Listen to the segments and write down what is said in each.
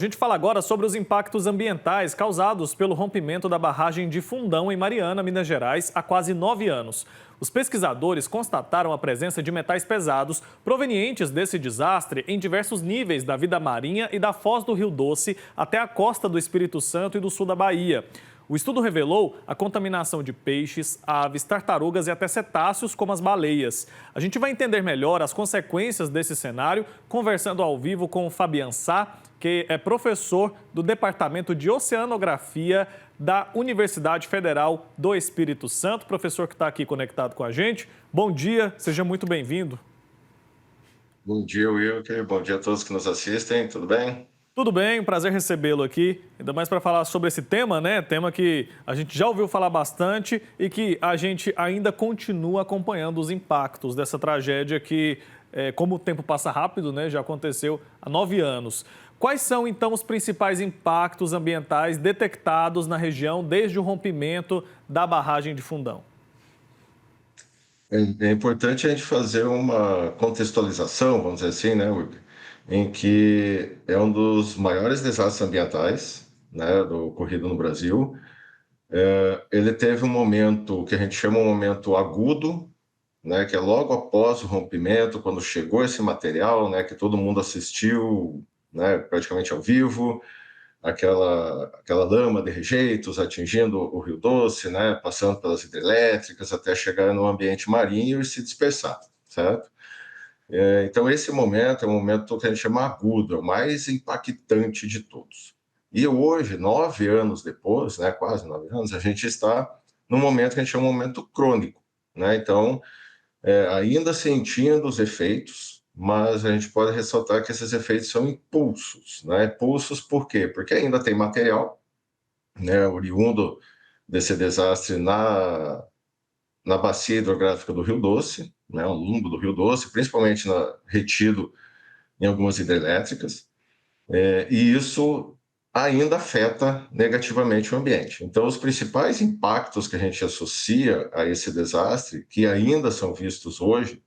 A gente fala agora sobre os impactos ambientais causados pelo rompimento da barragem de Fundão, em Mariana, Minas Gerais, há quase 9 anos. Os pesquisadores constataram a presença de metais pesados provenientes desse desastre em diversos níveis da vida marinha e da foz do Rio Doce até a costa do Espírito Santo e do sul da Bahia. O estudo revelou a contaminação de peixes, aves, tartarugas e até cetáceos, como as baleias. A gente vai entender melhor as consequências desse cenário conversando ao vivo com o Fabian Sá, que é professor do Departamento de Oceanografia da Universidade Federal do Espírito Santo. Professor que está aqui conectado com a gente. Bom dia, seja muito bem-vindo. Bom dia, Wilker. Bom dia a todos que nos assistem. Tudo bem? Tudo bem, um prazer recebê-lo aqui, ainda mais para falar sobre esse tema, né? Tema que a gente já ouviu falar bastante e que a gente ainda continua acompanhando os impactos dessa tragédia que, como o tempo passa rápido, né? Já aconteceu há 9 anos. Quais são, então, os principais impactos ambientais detectados na região desde o rompimento da barragem de Fundão? É importante a gente fazer uma contextualização, vamos dizer assim, né, Wilker, em que é um dos maiores desastres ambientais, né, do ocorrido no Brasil. Ele teve um momento que a gente chama um momento agudo, né, que é logo após o rompimento, quando chegou esse material, né, que todo mundo assistiu, né, praticamente ao vivo. Aquela lama de rejeitos atingindo o Rio Doce, né, passando pelas hidrelétricas até chegar no ambiente marinho e se dispersar, certo? Então, esse momento é um momento que a gente chama agudo, é o mais impactante de todos. E hoje, 9 anos depois, né, quase 9 anos, a gente está num momento que a gente chama de momento crônico, né? Então, ainda sentindo os efeitos, mas a gente pode ressaltar que esses efeitos são impulsos, né? Impulsos por quê? Porque ainda tem material, né, oriundo desse desastre na bacia hidrográfica do Rio Doce, né, ao longo do Rio Doce, principalmente retido em algumas hidrelétricas, e isso ainda afeta negativamente o ambiente. Então, os principais impactos que a gente associa a esse desastre, que ainda são vistos hoje,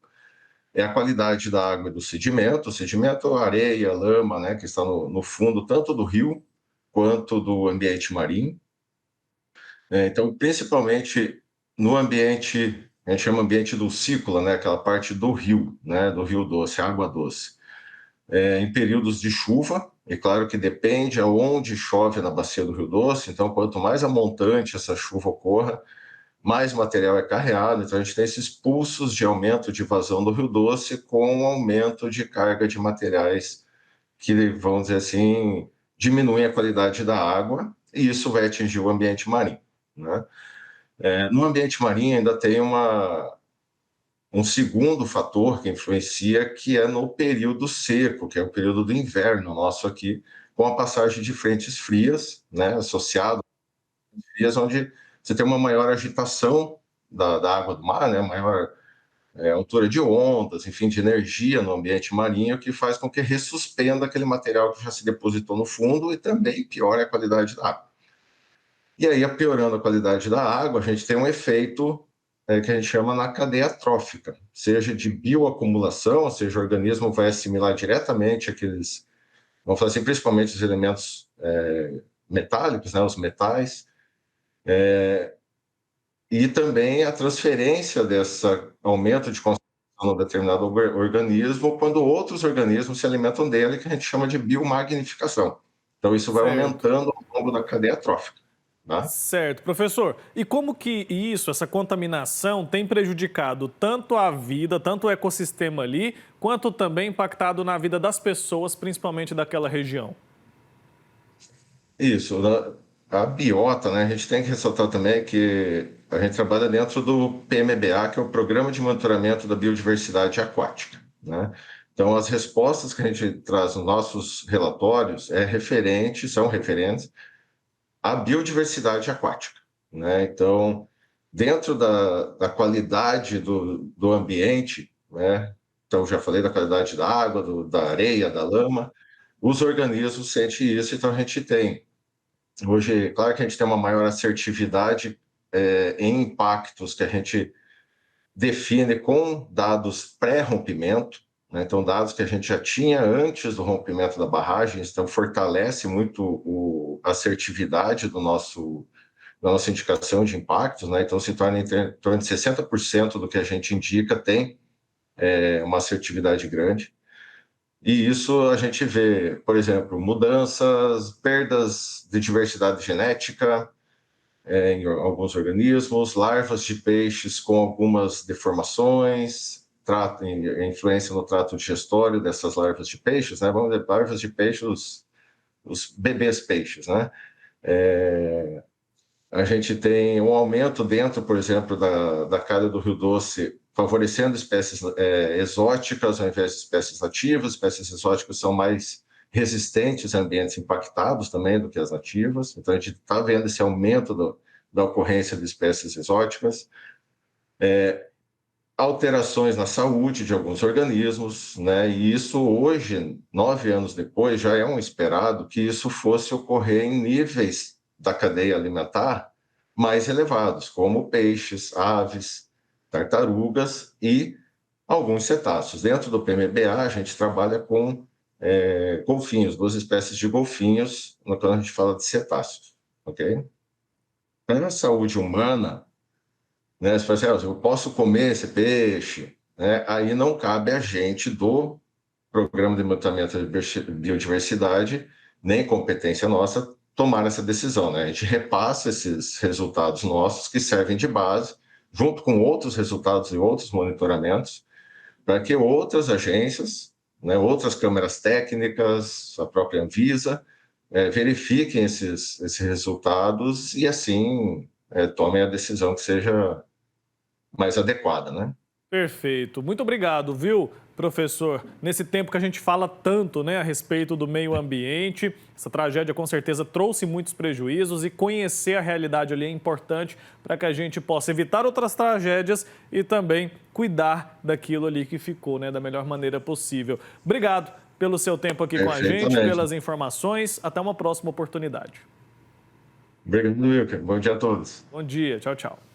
é a qualidade da água e do sedimento. O sedimento, areia, lama, né, que está no fundo tanto do rio quanto do ambiente marinho. Então, principalmente no ambiente, a gente chama ambiente dulcícola, né, aquela parte do rio, né, do Rio Doce, água doce. Em períodos de chuva, é claro que depende aonde chove na bacia do Rio Doce, então quanto mais a montante essa chuva ocorra, mais material é carreado, então a gente tem esses pulsos de aumento de vazão do Rio Doce com aumento de carga de materiais que, vamos dizer assim, diminuem a qualidade da água, e isso vai atingir o ambiente marinho, né? No ambiente marinho ainda tem um segundo fator que influencia, que é no período seco, que é o período do inverno nosso aqui, com a passagem de frentes frias, né, associado a frias onde você tem uma maior agitação da água do mar, né, maior altura de ondas, enfim, de energia no ambiente marinho, que faz com que ressuspenda aquele material que já se depositou no fundo e também piore a qualidade da água. E aí, piorando a qualidade da água, a gente tem um efeito que a gente chama na cadeia trófica, seja de bioacumulação, ou seja, o organismo vai assimilar diretamente aqueles, vamos falar assim, principalmente os elementos metálicos, né, os metais, e também a transferência desse aumento de concentração em um determinado organismo quando outros organismos se alimentam dele, que a gente chama de biomagnificação. Então, isso vai Certo. aumentando ao longo da cadeia trófica, tá? Certo, professor. E como que isso, essa contaminação, tem prejudicado tanto a vida, tanto o ecossistema ali, quanto também impactado na vida das pessoas, principalmente daquela região? Isso, a biota, né? A gente tem que ressaltar também que a gente trabalha dentro do PMBA, que é o Programa de Monitoramento da Biodiversidade Aquática, né? Então, as respostas que a gente traz nos nossos relatórios são referentes à biodiversidade aquática, né? Então, dentro da qualidade do ambiente, né? Então, já falei da qualidade da água, da areia, da lama, os organismos sentem isso, então a gente tem hoje, claro que a gente tem uma maior assertividade em impactos que a gente define com dados pré-rompimento, né? Então, dados que a gente já tinha antes do rompimento da barragem, então fortalece muito a assertividade da nossa indicação de impactos, né? Então, se torna em torno de 60% do que a gente indica tem uma assertividade grande. E isso a gente vê, por exemplo, mudanças, perdas de diversidade genética em alguns organismos, larvas de peixes com algumas deformações, influência no trato digestório dessas larvas de peixes, né? Vamos dizer, larvas de peixes, os bebês peixes, né? A gente tem um aumento dentro, por exemplo, da calha do Rio Doce, favorecendo espécies exóticas ao invés de espécies nativas. Espécies exóticas são mais resistentes a ambientes impactados também do que as nativas. Então, a gente está vendo esse aumento da ocorrência de espécies exóticas. Alterações na saúde de alguns organismos, né? E isso hoje, 9 anos depois, já é um esperado que isso fosse ocorrer em níveis da cadeia alimentar mais elevados, como peixes, aves, tartarugas e alguns cetáceos. Dentro do PMBA, a gente trabalha com golfinhos, 2 espécies de golfinhos, quando a gente fala de cetáceos, ok? Para a saúde humana, né, você fala assim, eu posso comer esse peixe, né? Aí não cabe a gente do Programa de Monitoramento de Biodiversidade, nem competência nossa, tomar essa decisão, né? A gente repassa esses resultados nossos que servem de base, junto com outros resultados e outros monitoramentos, para que outras agências, né, outras câmaras técnicas, a própria Anvisa, verifiquem esses resultados e, assim, tomem a decisão que seja mais adequada, né? Perfeito. Muito obrigado, viu, professor? Nesse tempo que a gente fala tanto, né, a respeito do meio ambiente, essa tragédia com certeza trouxe muitos prejuízos e conhecer a realidade ali é importante para que a gente possa evitar outras tragédias e também cuidar daquilo ali que ficou, né, da melhor maneira possível. Obrigado pelo seu tempo aqui com a gente, Perfeitamente. pelas informações. Até uma próxima oportunidade. Obrigado, Wilker. Bom dia a todos. Bom dia. Tchau, tchau.